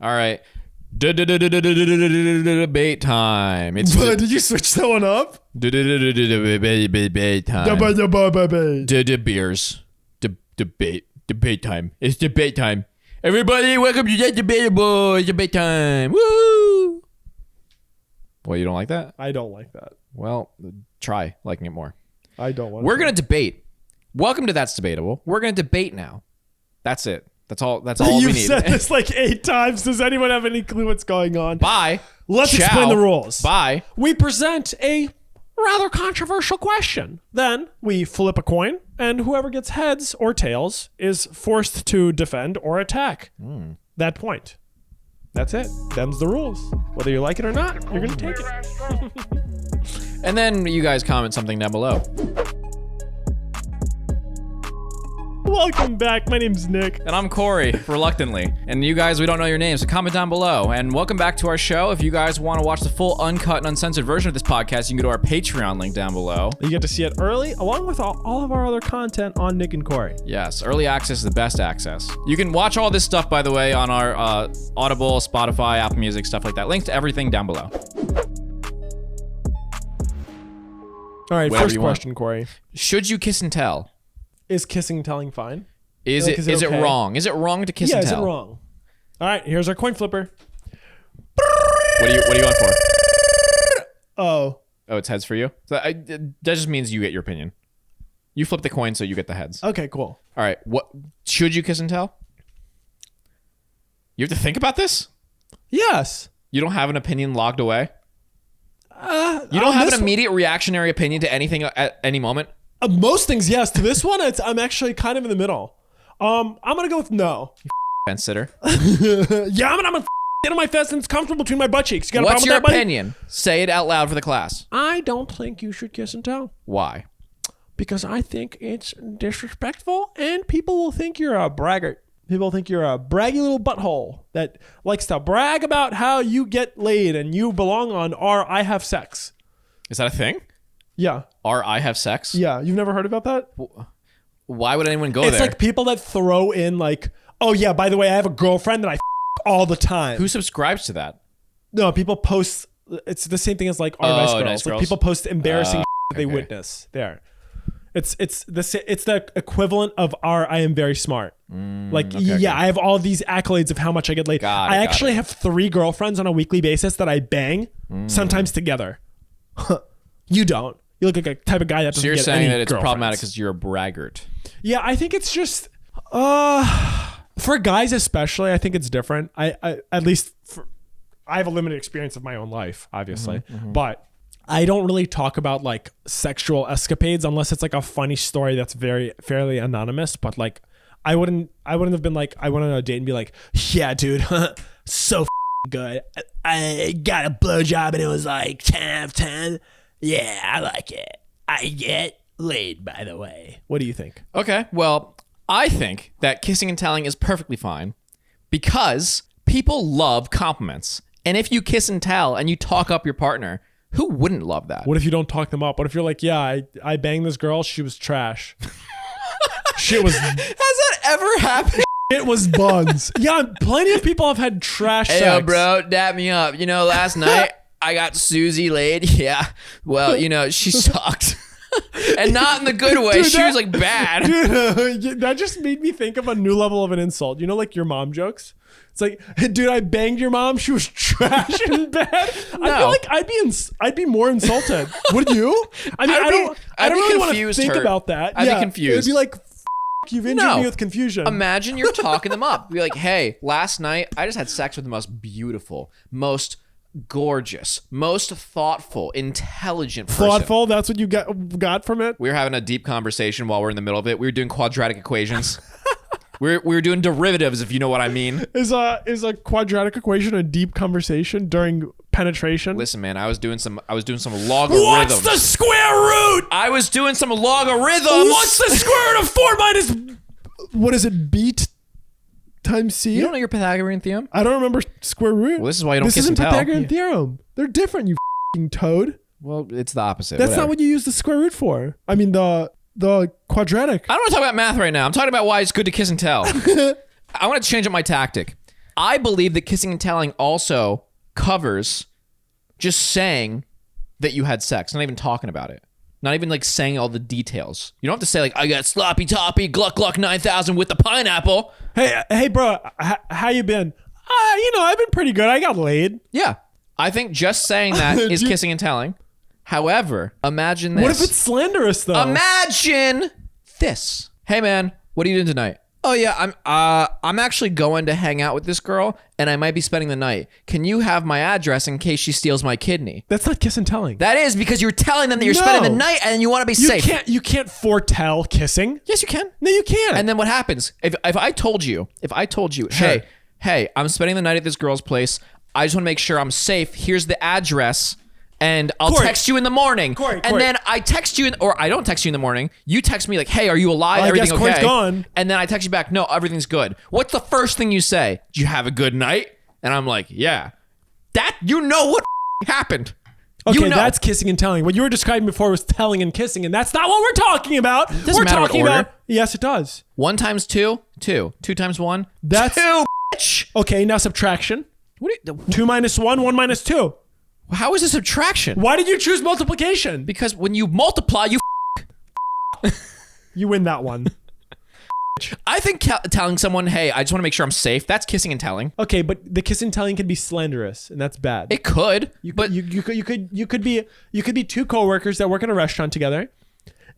All right. Debate time. It's Did you switch that one up? debate time. Beers. Debate time. It's debate time. Everybody, welcome to that Debatable. It's debate time. Woo! Well, you don't like that? I don't like that. Well, try liking it more. I don't want. We're gonna debate. Welcome to That's Debatable. We're gonna debate now. That's it. That's all we need. You've said this like 8 times. Does anyone have any clue what's going on? Bye. Let's Ciao. explain the rules. Bye. We present a rather controversial question. Then we flip a coin, and whoever gets heads or tails is forced to defend or attack that point. That's it. Them's the rules. Whether you like it or not, you're going to take it. And then you guys comment something down below. Welcome back. My name's Nick. And I'm Corey, reluctantly. And you guys, we don't know your names, so comment down below. And welcome back to our show. If you guys want to watch the full uncut and uncensored version of this podcast, you can go to our Patreon link down below. You get to see it early, along with all of our other content on Nick and Corey. Yes, early access is the best access. You can watch all this stuff, by the way, on our Audible, Spotify, Apple Music, stuff like that. Links to everything down below. All right, Whatever first you want. question, Corey. Should you kiss and tell? Is kissing and telling fine? Is Like, it is it okay? wrong? Is it wrong to kiss Yeah, and is tell? it wrong? All right, here's our coin flipper. What are you going for? Oh. Oh, it's heads for you? So that just means you get your opinion. You flip the coin, so you get the heads. Okay, cool. All right. What should you kiss and tell? You have to think about this? Yes. You don't have an opinion logged away? You don't have an immediate reactionary opinion to anything at any moment? Most things, yes. To this one, I'm actually kind of in the middle. I'm gonna go with no. Fence sitter. Yeah, I'm gonna get on my fist and it's comfortable between my butt cheeks. You got a What's problem your with that, buddy? opinion? Say it out loud for the class. I don't think you should kiss and tell Why? because I think it's disrespectful and people will think you're a braggart. People think you're a braggy little butthole that likes to brag about how you get laid and you belong on or I have sex. Is that a thing? Yeah. Or I have sex? Yeah. You've never heard about that? Why would anyone go It's there? like people that throw in like, oh yeah, by the way, I have a girlfriend that I all the time. Who subscribes to that? No, people post. It's the same thing as like our nice girls. Nice Like girls. people post embarrassing that they okay. witness. There, it's the equivalent of our I am very smart. okay. I have all these accolades of how much I get laid. I actually have 3 girlfriends on a weekly basis that I bang, sometimes together. You don't. You look like a type of guy that doesn't So you're get saying any that it's girlfriends. problematic because you're a braggart. Yeah, I think it's just for guys especially. I think it's different. I have a limited experience of my own life, obviously, but I don't really talk about like sexual escapades unless it's like a funny story that's fairly anonymous. But like, I wouldn't have been like I went on a date and be like, yeah, dude, so good. I got a blowjob and it was like 10 out of 10. Yeah, I like it. I get laid, by the way. What do you think? Okay, well, I think that kissing and telling is perfectly fine because people love compliments. And if you kiss and tell and you talk up your partner, who wouldn't love that? What if you don't talk them up? What if you're like, yeah, I banged this girl. She was trash. Shit was... Has that ever happened? It was buns. Yeah, plenty of people have had trash sex. Hey, yo, bro, dap me up. You know, last night I got Susie laid. Yeah, well, you know, she sucked. And not in the good way. Dude, she was like bad. Dude, that just made me think of a new level of an insult. You know, like your mom jokes? It's like, hey, dude, I banged your mom. She was trash and bad. I feel like I'd be more insulted. Would you? I mean, I don't really want to think about that. I'd be confused. It'd be like, you've injured me with confusion. Imagine you're talking them up. Be like, hey, last night I just had sex with the most beautiful, most gorgeous, most thoughtful, intelligent person. Thoughtful? That's what you got from it? We were having a deep conversation while we're in the middle of it. We were doing quadratic equations. we were doing derivatives, if you know what I mean. Is a quadratic equation a deep conversation during penetration? Listen, man, I was doing some logarithms. What's the square root? I was doing some logarithms. What's the square root of 4 minus... What is it? B times C? You don't know your Pythagorean theorem? I don't remember square root. Well, this is why you don't This kiss and isn't tell. Pythagorean theorem. They're different, you f***ing toad. Well, it's the opposite. That's Whatever. not what you use the square root for. I mean, the quadratic. I don't want to talk about math right now. I'm talking about why it's good to kiss and tell. I want to change up my tactic. I believe that kissing and telling also covers just saying that you had sex, not even talking about it. Not even like saying all the details. You don't have to say like, I got sloppy toppy Gluck Gluck 9000 with the pineapple. Hey, bro, how you been? I've been pretty good. I got laid. Yeah. I think just saying that is kissing and telling. However, imagine this. What if it's slanderous though? Imagine this. Hey man, what are you doing tonight? Oh yeah, I'm actually going to hang out with this girl and I might be spending the night. Can you have my address in case she steals my kidney? That's not kiss and telling. That is, because you're telling them that you're spending the night and you want to be safe. You can't foretell kissing. Yes, you can. No, you can't. And then what happens? If I told you, Sure. hey, I'm spending the night at this girl's place. I just want to make sure I'm safe. Here's the address. And I'll text you in the morning. Corey. And then I text you, or I don't text you in the morning. You text me like, hey, are you alive? Everything okay? Corey's gone. And then I text you back, no, everything's good. What's the first thing you say? Did you have a good night? And I'm like, yeah. That, you know what happened. Okay, that's kissing and telling. What you were describing before was telling and kissing, and that's not what we're talking about. Doesn't matter what order. Yes, it does. 1 times 2, 2. 2 times 1, that's 2, bitch. Okay, now subtraction. 2 minus 1, 1 minus 2. How is this subtraction? Why did you choose multiplication? Because when you multiply, you You win that one. I think telling someone, hey, I just want to make sure I'm safe, that's kissing and telling. Okay, but the kiss and telling can be slanderous, and that's bad. It could. You could be 2 coworkers that work in a restaurant together,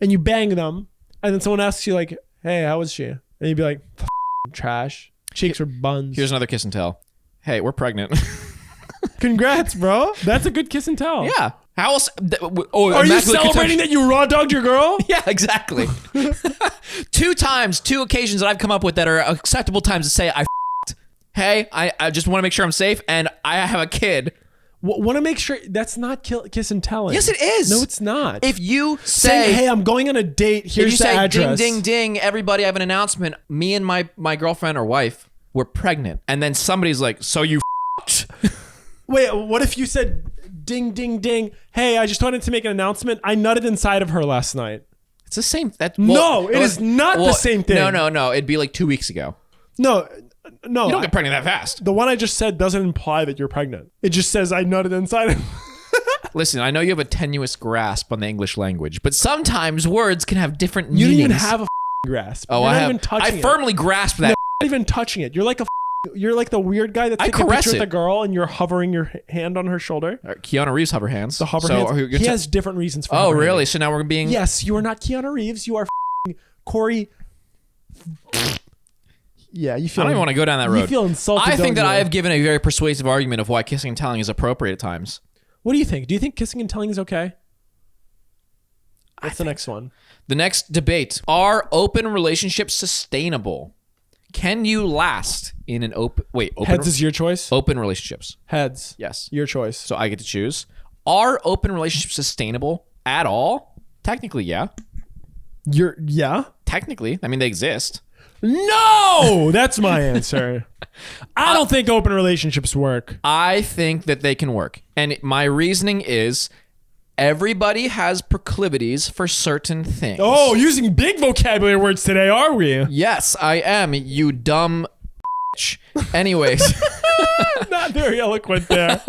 and you bang them, and then someone asks you like, hey, how was she? And you'd be like, trash. Cheeks were buns. Here's another kiss and tell. Hey, we're pregnant. Congrats, bro. That's a good kiss and tell. Yeah. How else? Are you celebrating that you raw dogged your girl? Yeah, exactly. 2 occasions that I've come up with that are acceptable times to say I f***ed. Hey, I just want to make sure I'm safe and I have a kid. Want to make sure that's not kiss and telling. Yes, it is. No, it's not. If you say, hey, I'm going on a date. Here's the address. Ding, ding, ding. Everybody, I have an announcement. Me and my girlfriend or wife, we're pregnant. And then somebody's like, so you f***ed? Wait, what if you said, ding, ding, ding. Hey, I just wanted to make an announcement. I nutted inside of her last night. It's the same. No, it is not the same thing. No. It'd be like 2 weeks ago. No. You don't get pregnant that fast. The one I just said doesn't imply that you're pregnant. It just says I nutted inside of Listen, I know you have a tenuous grasp on the English language, but sometimes words can have different meanings. You don't even have a grasp. Oh, I firmly grasp that. You're not even touching it. You're like the weird guy that's taking a picture with a girl and you're hovering your hand on her shoulder. Keanu Reeves hover hands. The hover hands. He has different reasons for hovering. Oh, really? So now we're being... Yes, you are not Keanu Reeves. You are Corey... Yeah, you feel... I don't even want to go down that road. You feel insulted. I think that I have given a very persuasive argument of why kissing and telling is appropriate at times. What do you think? Do you think kissing and telling is okay? What's the next one? The next debate. Are open relationships sustainable? Can you last in an open... Wait, open... Heads is your choice? Open relationships. Heads. Yes. Your choice. So I get to choose. Are open relationships sustainable at all? Technically, yeah. Yeah? Technically. I mean, they exist. No! That's my answer. I don't think open relationships work. I think that they can work. And my reasoning is... Everybody has proclivities for certain things. Oh, using big vocabulary words today, are we? Yes, I am, you dumb bitch. Anyways. Not very eloquent there.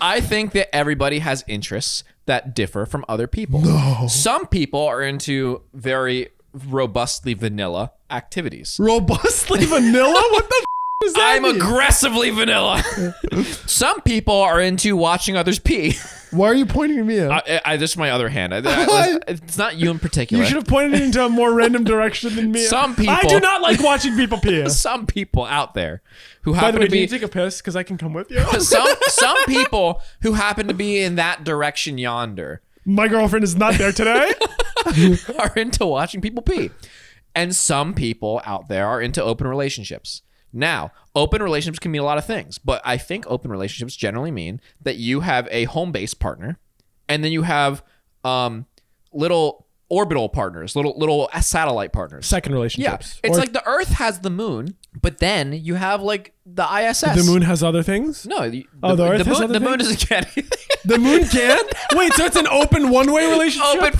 I think that everybody has interests that differ from other people. No. Some people are into very robustly vanilla activities. Robustly vanilla? What the does that I'm mean? aggressively vanilla. Some people are into watching others pee. Why are you pointing at me? This is my other hand. It's not you in particular. You should have pointed into a more random direction than me. Some people. I do not like watching people pee. Some people out there who By happen the way, to be. can you take a piss? Because I can come with you. some people who happen to be in that direction yonder. My girlfriend is not there today. Are into watching people pee. And some people out there are into open relationships. Now, open relationships can mean a lot of things, but I think open relationships generally mean that you have a home-based partner, and then you have little orbital partners, little satellite partners. Second relationships. Yeah, it's like the Earth has the moon, but then you have like the ISS. The moon has other things? No. The Earth has other things? The moon doesn't get anything. The moon can? Wait, so it's an open one-way relationship?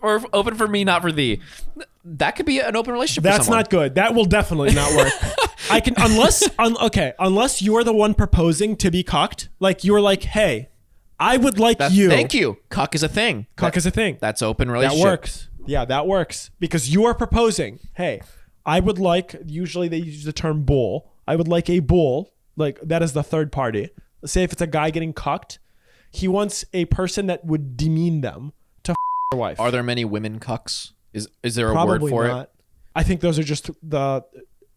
Open for me, not for thee. That could be an open relationship. That's not good. That will definitely not work. I can unless you're the one proposing to be cucked. Like you're like, hey, I would like you. Thank you. Cuck is a thing. Cuck is a thing. That's open relationship. That works. Yeah, that works because you are proposing. Hey, I would like. Usually they use the term bull. I would like a bull. Like that is the third party. Let's say if it's a guy getting cucked, he wants a person that would demean them to their wife. Are there many women cucks? Is there a Probably word for not. it? I think those are just the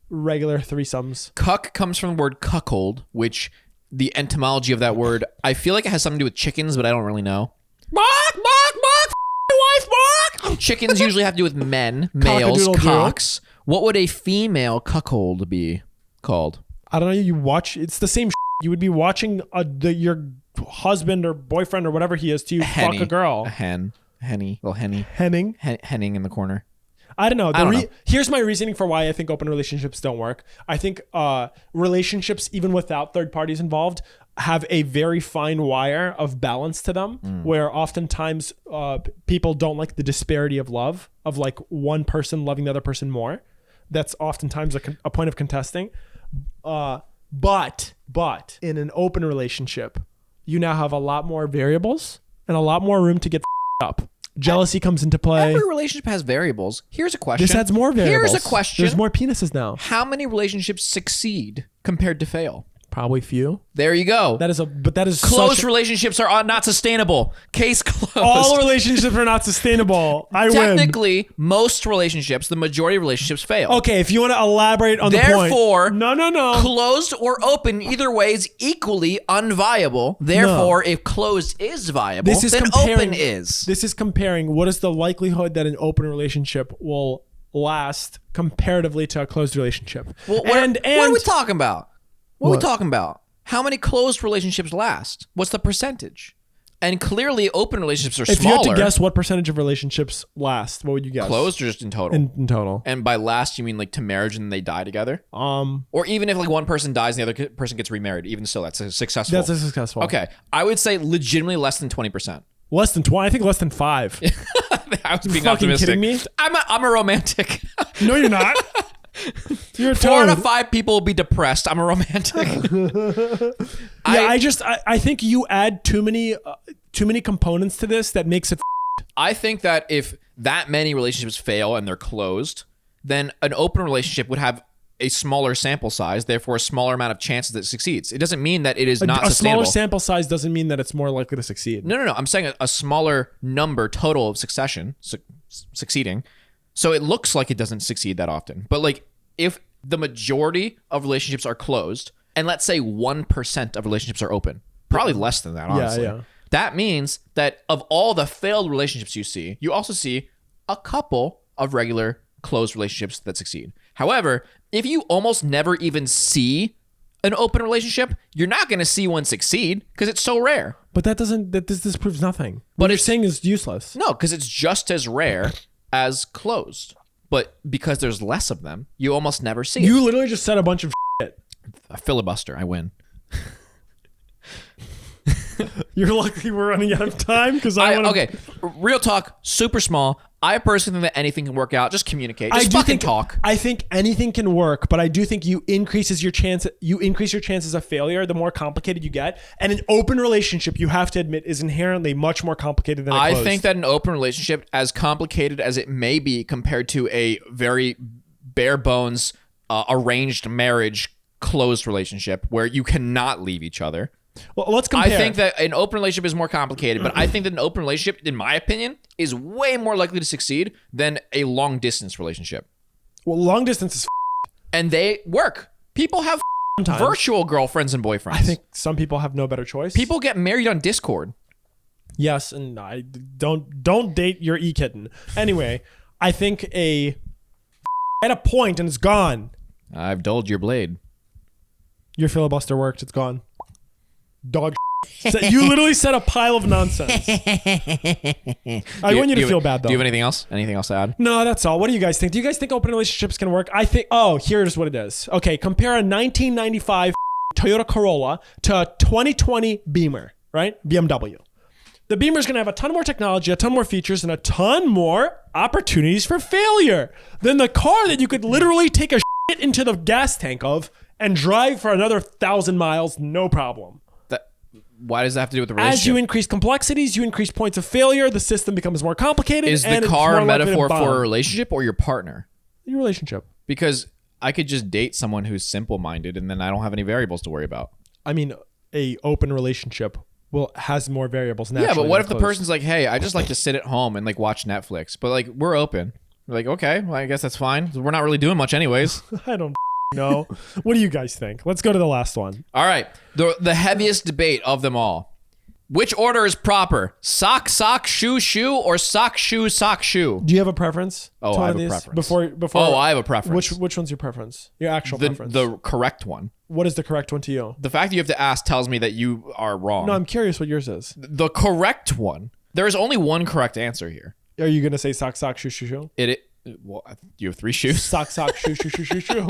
regular threesomes. Cuck comes from the word cuckold, which the etymology of that word, I feel like it has something to do with chickens, but I don't really know. Bark, bark, bark, wife, bark. Chickens usually have to do with men, males, Cock-a-doodle-doo. cocks. What would a female cuckold be called? I don't know. You watch. It's the same. You would be watching your husband or boyfriend or whatever he is to fuck a girl. A hen. Henny. Little henny. Henning. Henning in the corner. I don't know. know. Here's my reasoning for why I think open relationships don't work. I think relationships, even without third parties involved, have a very fine wire of balance to them, where oftentimes people don't like the disparity of love, of like one person loving the other person more. That's oftentimes a point of contesting. But in an open relationship, you now have a lot more variables and a lot more room to get up. Jealousy comes into play. Every relationship has variables. Here's a question. This adds more variables. Here's a question. There's more penises now. How many relationships succeed compared to fail? Probably few. There you go. That is Close relationships are not sustainable. Case closed. All relationships are not sustainable. I win. Technically, most relationships, the majority of relationships fail. Okay, if you want to elaborate on the point. Therefore, no. Closed or open, either way is equally unviable. Therefore, if closed is viable, then open is. This is comparing what is the likelihood that an open relationship will last comparatively to a closed relationship. Well, what are we talking about? What are we talking about? How many closed relationships last? What's the percentage? And clearly, open relationships are smaller. If you had to guess what percentage of relationships last, what would you guess? Closed or just in total? In total. And by last, you mean like to marriage and they die together? Or even if like one person dies and the other person gets remarried, even still, that's a successful. That's a successful. Okay. I would say legitimately less than 20%. Less than 20? I think less than 5. I was being fucking optimistic. kidding me? I'm a romantic. No, you're not. You're a 4 out of 5 people will be depressed. I'm a romantic. I think you add too many components to this that makes it. I think that if that many relationships fail and they're closed, then an open relationship would have a smaller sample size, therefore a smaller amount of chances that it succeeds. It doesn't mean that it is not sustainable. A smaller sample size doesn't mean that it's more likely to succeed. No. I'm saying a smaller number total of succeeding. So it looks like it doesn't succeed that often. But like if the majority of relationships are closed and let's say 1% of relationships are open, probably less than that, honestly. Yeah. That means that of all the failed relationships you see, you also see a couple of regular closed relationships that succeed. However, if you almost never even see an open relationship, you're not going to see one succeed because it's so rare. But this proves nothing. But what you're saying is useless. No, because it's just as rare as closed. But because there's less of them, you almost never see it. You literally just said a bunch of shit. A filibuster, I win. You're lucky we're running out of time because I want to. Okay, real talk, super small. I personally think that anything can work out. Just communicate. Just fucking talk. I think anything can work, but I do think you increase your chances of failure the more complicated you get. And an open relationship, you have to admit, is inherently much more complicated than a closed. I think that an open relationship, as complicated as it may be compared to a very bare bones arranged marriage closed relationship where you cannot leave each other. Well, let's compare. I think that an open relationship is more complicated, but I think that an open relationship, in my opinion, is way more likely to succeed than a long distance relationship. Well, long distance is and they work. People have virtual girlfriends and boyfriends. I think some people have no better choice. People get married on Discord. Yes, and I don't date your e-kitten. Anyway, I think at a point and it's gone. I've dulled your blade. Your filibuster worked. It's gone. Dog. You literally said a pile of nonsense. I want you to feel bad though. Do you have anything else? Anything else to add? No, that's all. What do you guys think? Do you guys think open relationships can work? I think. Oh, here's what it is. Okay, compare a 1995 Toyota Corolla to a 2020 Beamer, right? BMW. The Beamer is going to have a ton more technology, a ton more features, and a ton more opportunities for failure than the car that you could literally take a it into the gas tank of and drive for another 1,000 miles, no problem. Why does that have to do with the relationship? As you increase complexities, you increase points of failure. The system becomes more complicated. Is the car a metaphor for a relationship or your partner? Your relationship. Because I could just date someone who's simple-minded and then I don't have any variables to worry about. I mean, a open relationship has more variables naturally. Yeah, but what if the person's like, hey, I just like to sit at home and like watch Netflix, but like we're open. We're like, okay, well, I guess that's fine. We're not really doing much anyways. I don't know. What do you guys think? Let's go to the last one. All right. The heaviest debate of them all. Which order is proper? Sock, sock, shoe, shoe, or sock, shoe, sock, shoe? Do you have a preference? Oh, I have a preference. Before. Oh, I have a preference. Which one's your preference? Your actual preference? The correct one. What is the correct one to you? The fact that you have to ask tells me that you are wrong. No, I'm curious what yours is. The correct one. There is only one correct answer here. Are you going to say sock, sock, shoe, shoe, shoe? Well, you have 3 shoes. Sock, sock, shoe, shoe, shoe, shoe, shoe.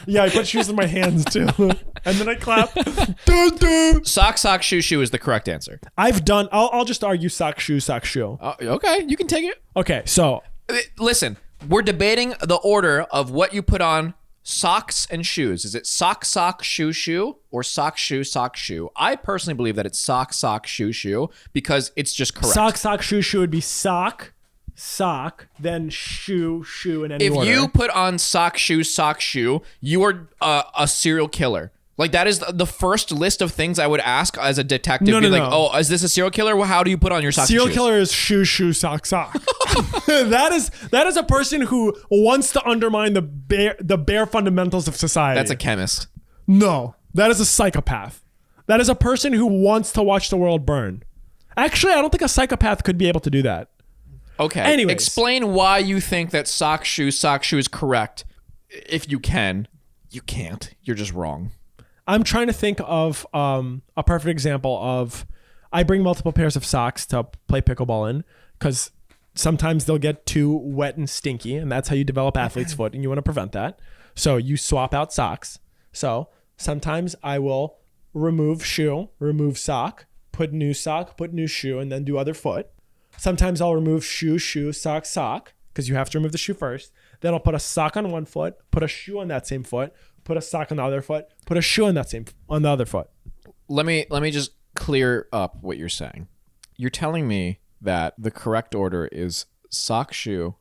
Yeah, I put shoes in my hands too. And then I clap. Dun, dun. Sock, sock, shoe, shoe is the correct answer. I'll just argue sock, shoe, sock, shoe. Okay, you can take it. Okay, so. Listen, we're debating the order of what you put on socks and shoes. Is it sock, sock, shoe, shoe, or sock, shoe, sock, shoe? I personally believe that it's sock, sock, shoe, shoe because it's just correct. Sock, sock, shoe, shoe would be sock, then shoe, shoe in any order. If you put on sock, shoe, you are a serial killer. Like that is the first list of things I would ask as a detective. No. Oh, is this a serial killer? Well, how do you put on your socks? Serial killer is shoe, shoe, sock, sock. That is a person who wants to undermine the bare fundamentals of society. That's a chemist. No, that is a psychopath. That is a person who wants to watch the world burn. Actually, I don't think a psychopath could be able to do that. Okay. Anyways. Explain why you think that sock, shoe is correct. If you can. You can't. You're just wrong. I'm trying to think of a perfect example of I bring multiple pairs of socks to play pickleball in because sometimes they'll get too wet and stinky, and that's how you develop athlete's foot, and you want to prevent that. So you swap out socks. So sometimes I will remove shoe, remove sock, put new shoe, and then do other foot. Sometimes I'll remove shoe, sock, because you have to remove the shoe first. Then I'll put a sock on one foot, put a shoe on that same foot, put a sock on the other foot, put a shoe on the other foot. Let me just clear up what you're saying. You're telling me that the correct order is sock, shoe.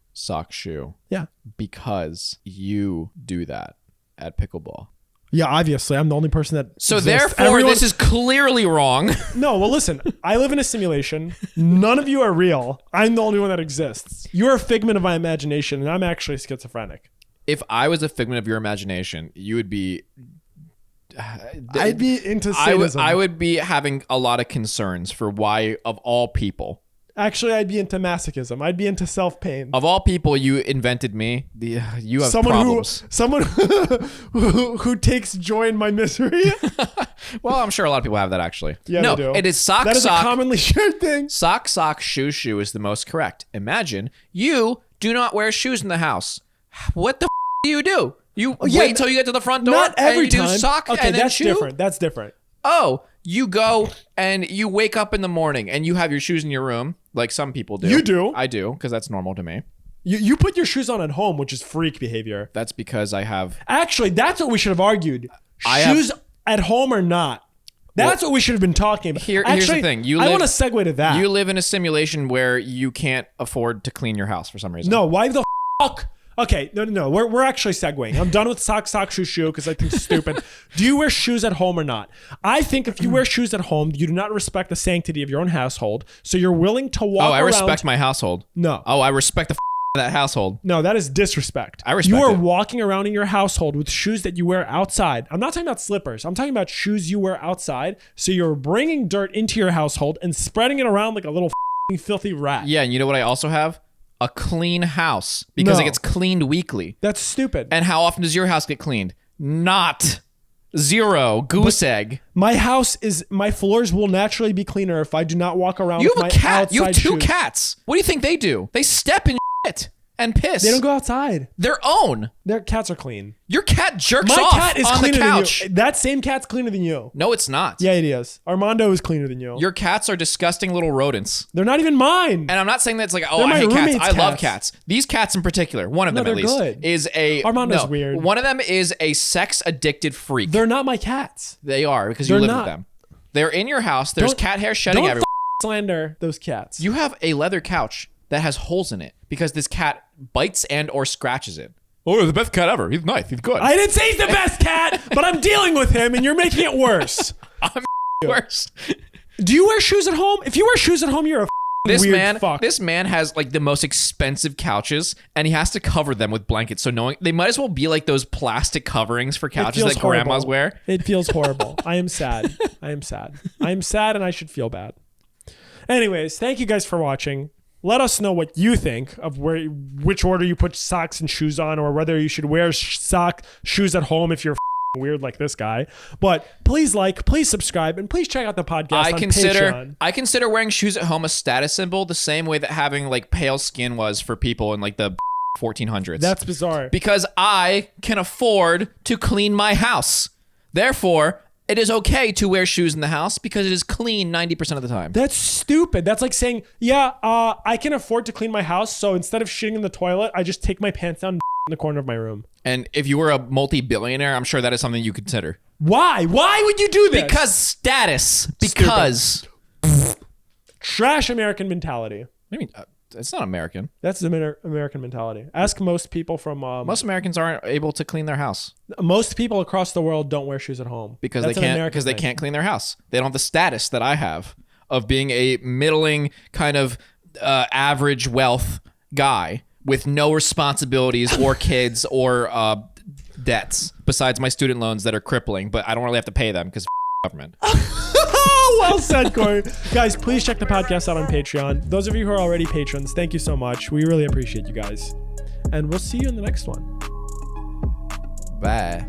Yeah. Because you do that at pickleball. Yeah, obviously. I'm the only person that So exists. therefore, this is clearly wrong. No, well, listen. I live in a simulation. None of you are real. I'm the only one that exists. You're a figment of my imagination, and I'm actually schizophrenic. If I was a figment of your imagination, you would be... I'd be into sadism. I would be having a lot of concerns for why, of all people... Actually, I'd be into masochism. I'd be into self-pain. Of all people, you invented me. You have problems. Someone who takes joy in my misery. Well, I'm sure a lot of people have that actually. Yeah, no, they do. It is sock, that is sock. a commonly shared thing. Sock, shoe is the most correct. Imagine you do not wear shoes in the house. What the do you do? You wait till you get to the front door not every and you time. do sock okay, and then that's shoe? different. That's different. Oh, you go and you wake up in the morning and you have your shoes in your room, like some people do. You do. I do, because that's normal to me. You put your shoes on at home, which is freak behavior. That's because I have... Actually, that's what we should have argued. Shoes at home or not. That's what we should have been talking about. Here's the thing. I want to segue to that. You live in a simulation where you can't afford to clean your house for some reason. No, why the fuck? Okay, no. We're actually segueing. I'm done with sock, shoe, because I think it's stupid. Do you wear shoes at home or not? I think if you wear shoes at home, you do not respect the sanctity of your own household, so you're willing to walk around... I respect my household. No. Oh, I respect the that household. No, that is disrespect. I respect You are it. walking around in your household with shoes that you wear outside. I'm not talking about slippers. I'm talking about shoes you wear outside, so you're bringing dirt into your household and spreading it around like a little filthy rat. Yeah, and you know what I also have? A clean house, because it gets cleaned weekly. That's stupid. And how often does your house get cleaned? Not. Zero. Goose egg. My floors will naturally be cleaner if I do not walk around with my outside shoes. You have 2 cats. What do you think they do? They step in shit. and piss. They don't go outside. Their own. Their cats are clean. Your cat jerks My off cat is on the cleaner than couch. you. That same cat's cleaner than you. No, it's not. Yeah, it is. Armando is cleaner than you. Your cats are disgusting little rodents. They're not even mine. And I'm not saying that it's like, oh, They're I my hate cats. roommate's I love cats. cats. These cats in particular, one of them No, at they're least, good. is a... Armando's weird. One of them is a sex-addicted freak. They're not my cats. They are, because you They're live not. with them. They're in your house. There's cat hair shedding Don't everywhere. slander those cats. You have a leather couch that has holes in it because this cat bites and or scratches it. Oh, the best cat ever. He's nice. He's good. I didn't say he's the best cat, but I'm dealing with him, and you're making it worse. I'm worse. Do you wear shoes at home? If you wear shoes at home, you're a weird fuck. This man has like the most expensive couches, and he has to cover them with blankets. So knowing they might as well be like those plastic coverings for couches that grandmas horrible. wear. It feels horrible. I am sad. I am sad. I am sad, and I should feel bad. Anyways, thank you guys for watching. Let us know what you think of which order you put socks and shoes on, or whether you should wear shoes at home if you're weird like this guy. But please please subscribe, and please check out the podcast on Patreon. I consider wearing shoes at home a status symbol, the same way that having like pale skin was for people in like the 1400s. That's bizarre. Because I can afford to clean my house. Therefore, it is okay to wear shoes in the house because it is clean 90% of the time. That's stupid. That's like saying, yeah, I can afford to clean my house, so instead of shitting in the toilet, I just take my pants down in the corner of my room. And if you were a multi-billionaire, I'm sure that is something you consider. Why? Why would you do this? Because status. Because. Trash American mentality. I mean, it's not American. That's the American mentality. Ask most people from... most Americans aren't able to clean their house. Most people across the world don't wear shoes at home. Because they can't clean their house. They don't have the status that I have of being a middling kind of average wealth guy with no responsibilities or kids or debts besides my student loans that are crippling, but I don't really have to pay them because government. Well said, Corey. Guys, please check the podcast out on Patreon. Those of you who are already patrons, thank you so much. We really appreciate you guys. And we'll see you in the next one. Bye.